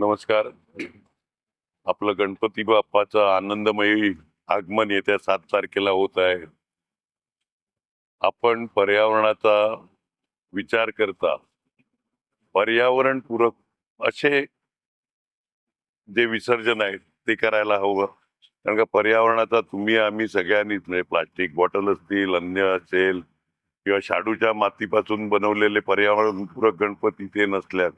नमस्कार. आपलं गणपती बाप्पाचं आनंदमयी आगमन येत्या 7 तारखेला होत आहे. आपण पर्यावरणाचा विचार करता पर्यावरणपूरक असे जे विसर्जन आहे ते करायला हवं. कारण का पर्यावरणाचा तुम्ही आम्ही सगळ्यांनीच म्हणजे प्लास्टिक बॉटल असतील, अन्य असेल किंवा शाडूच्या मातीपासून बनवलेले पर्यावरणपूरक गणपती ते नसल्यास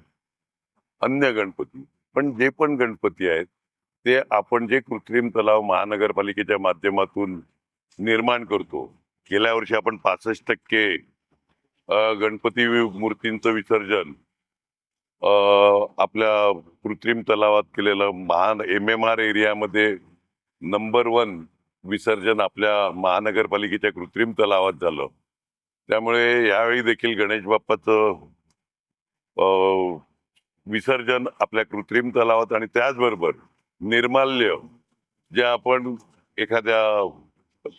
अन्य गणपती, पण जे पण गणपती आहेत ते आपण जे कृत्रिम तलाव महानगरपालिकेच्या माध्यमातून निर्माण करतो. गेल्या वर्षी आपण 65% गणपती मूर्तींचं विसर्जन आपल्या कृत्रिम तलावात केलेलं. महान MMR एरियामध्ये नंबर 1 विसर्जन आपल्या महानगरपालिकेच्या कृत्रिम तलावात झालं. त्यामुळे यावेळी देखील गणेश बाप्पाचं विसर्जन आपल्या कृत्रिम तलावात आणि त्याचबरोबर निर्माल्य जे आपण एखाद्या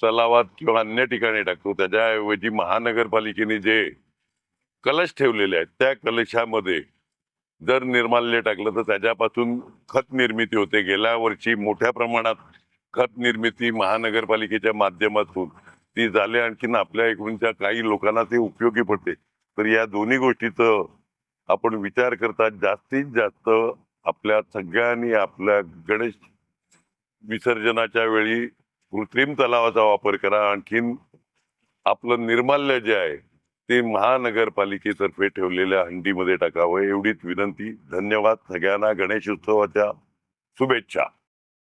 तलावात किंवा अन्य ठिकाणी टाकतो त्याच्याऐवजी महानगरपालिकेने जे कलश ठेवलेले आहेत त्या कलशामध्ये जर निर्माल्य टाकलं तर त्याच्यापासून खत निर्मिती होते. गेल्या वर्षी मोठ्या प्रमाणात खत निर्मिती महानगरपालिकेच्या माध्यमातून ती झाली. आणखीन आपल्या एकूणच्या काही लोकांना ते उपयोगी पडते. तर या दोन्ही गोष्टीचं आपण विचार करता जास्तीत जास्त आपल्या सगळ्यांनी आपल्या गणेश विसर्जनाच्या वेळी कृत्रिम तलावाचा वापर करा. आणखीन आपलं निर्माल्य जे आहे ते महानगरपालिकेतर्फे ठेवलेल्या हंडीमध्ये टाकावं एवढीच विनंती. धन्यवाद. सगळ्यांना गणेश उत्सवाच्या शुभेच्छा.